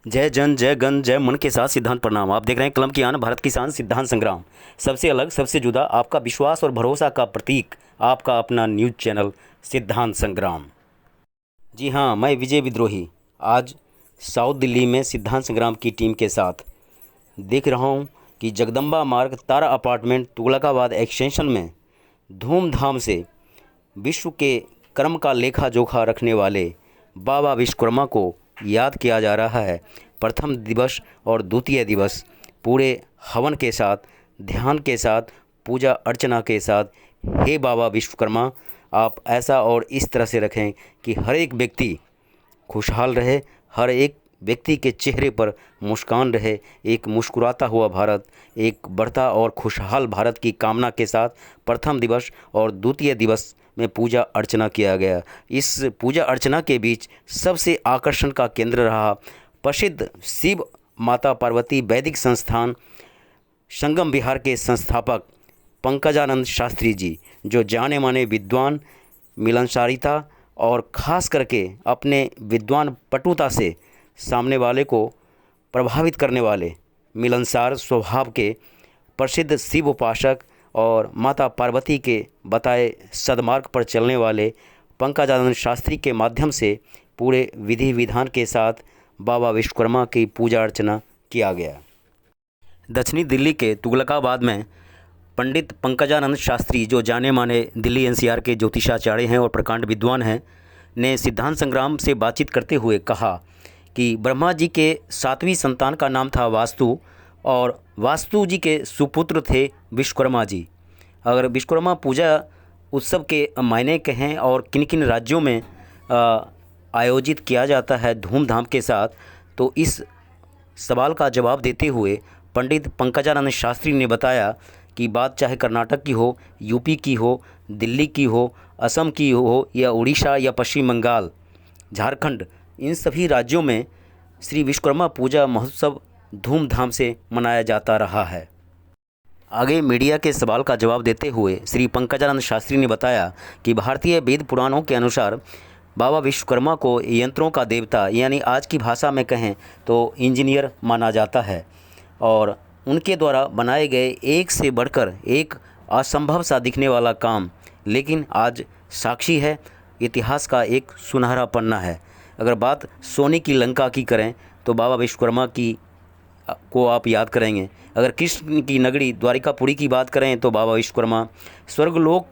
जय जन जय गण जय मन के साथ सिद्धांत प्रणाम। आप देख रहे हैं कलम की आन, भारत किसान सिद्धांत संग्राम। सबसे अलग, सबसे जुदा, आपका विश्वास और भरोसा का प्रतीक, आपका अपना न्यूज़ चैनल सिद्धांत संग्राम। जी हाँ, मैं विजय विद्रोही आज साउथ दिल्ली में सिद्धांत संग्राम की टीम के साथ देख रहा हूँ कि जगदम्बा मार्ग तारा अपार्टमेंट तुगलकाबाद एक्सटेंशन में धूमधाम से विश्व के क्रम का लेखा जोखा रखने वाले बाबा विश्वकर्मा को याद किया जा रहा है। प्रथम दिवस और द्वितीय दिवस पूरे हवन के साथ, ध्यान के साथ, पूजा अर्चना के साथ, हे बाबा विश्वकर्मा आप ऐसा और इस तरह से रखें कि हर एक व्यक्ति खुशहाल रहे, हर एक व्यक्ति के चेहरे पर मुस्कान रहे। एक मुस्कुराता हुआ भारत, एक बढ़ता और खुशहाल भारत की कामना के साथ प्रथम दिवस और द्वितीय दिवस में पूजा अर्चना किया गया। इस पूजा अर्चना के बीच सबसे आकर्षण का केंद्र रहा प्रसिद्ध शिव माता पार्वती वैदिक संस्थान संगम विहार के संस्थापक पंकजानंद शास्त्री जी, जो जाने माने विद्वान, मिलनसारिता और ख़ास करके अपने विद्वान पटुता से सामने वाले को प्रभावित करने वाले मिलनसार स्वभाव के प्रसिद्ध शिव उपासक और माता पार्वती के बताए सदमार्ग पर चलने वाले पंकजानंद शास्त्री के माध्यम से पूरे विधि विधान के साथ बाबा विश्वकर्मा की पूजा अर्चना किया गया। दक्षिणी दिल्ली के तुगलकाबाद में पंडित पंकजानंद शास्त्री, जो जाने माने दिल्ली एनसीआर के ज्योतिषाचार्य हैं और प्रकांड विद्वान हैं, ने सिद्धांत संग्राम से बातचीत करते हुए कहा कि ब्रह्मा जी के 7वीं संतान का नाम था वास्तु और वास्तु जी के सुपुत्र थे विश्वकर्मा जी। अगर विश्वकर्मा पूजा उत्सव के मायने कहें और किन किन राज्यों में आयोजित किया जाता है धूमधाम के साथ, तो इस सवाल का जवाब देते हुए पंडित पंकजानंद शास्त्री ने बताया कि बात चाहे कर्नाटक की हो, यूपी की हो, दिल्ली की हो, असम की हो या उड़ीसा या पश्चिम बंगाल, झारखंड, इन सभी राज्यों में श्री विश्वकर्मा पूजा महोत्सव धूमधाम से मनाया जाता रहा है। आगे मीडिया के सवाल का जवाब देते हुए श्री पंकजानंद शास्त्री ने बताया कि भारतीय वेद पुराणों के अनुसार बाबा विश्वकर्मा को यंत्रों का देवता, यानी आज की भाषा में कहें तो इंजीनियर माना जाता है और उनके द्वारा बनाए गए एक से बढ़कर एक असंभव सा दिखने वाला काम, लेकिन आज साक्षी है, इतिहास का एक सुनहरा पन्ना है। अगर बात सोने की लंका की करें तो बाबा विश्वकर्मा की को आप याद करेंगे। अगर कृष्ण की नगरी द्वारिकापुरी की बात करें तो बाबा विश्वकर्मा, स्वर्गलोक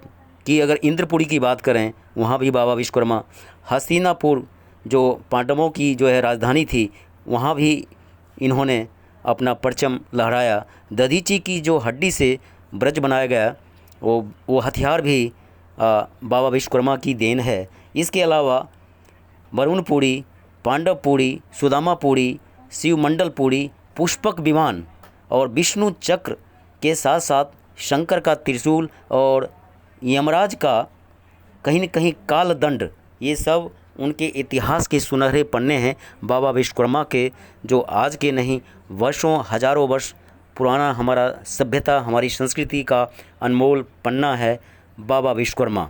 की अगर इंद्रपुरी की बात करें वहाँ भी बाबा विश्वकर्मा, हस्तिनापुर जो पांडवों की जो है राजधानी थी वहाँ भी इन्होंने अपना परचम लहराया। दधीची की जो हड्डी से ब्रज बनाया गया वो हथियार भी बाबा विश्वकर्मा की देन है। इसके अलावा वरुणपुरी, पांडवपुरी, सुदामापुरी, शिवमंडलपुरी, पुष्पक विमान और विष्णु चक्र के साथ साथ शंकर का त्रिशूल और यमराज का कहीं न कहीं कालदंड, ये सब उनके इतिहास के सुनहरे पन्ने हैं बाबा विश्वकर्मा के, जो आज के नहीं वर्षों हजारों वर्ष पुराना हमारा सभ्यता, हमारी संस्कृति का अनमोल पन्ना है बाबा विश्वकर्मा।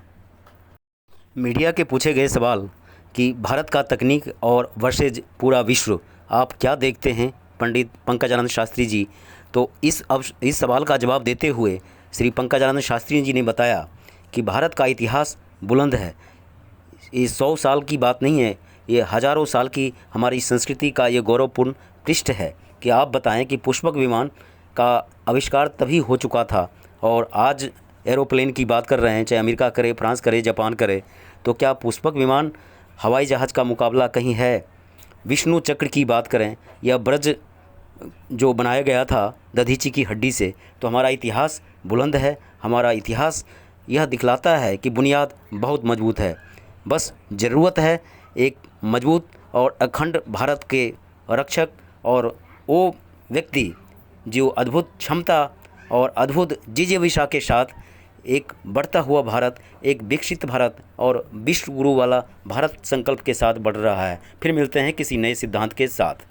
मीडिया के पूछे गए सवाल कि भारत का तकनीक और वर्सेज पूरा विश्व आप क्या देखते हैं पंडित पंकजानंद शास्त्री जी, तो इस सवाल का जवाब देते हुए श्री पंकजानंद शास्त्री जी ने बताया कि भारत का इतिहास बुलंद है। ये 100 साल की बात नहीं है, ये हज़ारों साल की हमारी संस्कृति का ये गौरवपूर्ण पृष्ठ है कि आप बताएं कि पुष्पक विमान का आविष्कार तभी हो चुका था और आज एरोप्लेन की बात कर रहे हैं, चाहे अमेरिका करे, फ्रांस करे, जापान करे, तो क्या पुष्पक विमान हवाई जहाज़ का मुकाबला कहीं है? विष्णु चक्र की बात करें या ब्रज जो बनाया गया था दधीची की हड्डी से, तो हमारा इतिहास बुलंद है। हमारा इतिहास यह दिखलाता है कि बुनियाद बहुत मजबूत है, बस ज़रूरत है एक मजबूत और अखंड भारत के रक्षक और वो व्यक्ति जो अद्भुत क्षमता और अद्भुत जिजीविषा के साथ एक बढ़ता हुआ भारत, एक विकसित भारत और विश्व गुरु वाला भारत संकल्प के साथ बढ़ रहा है। फिर मिलते हैं किसी नए सिद्धांत के साथ।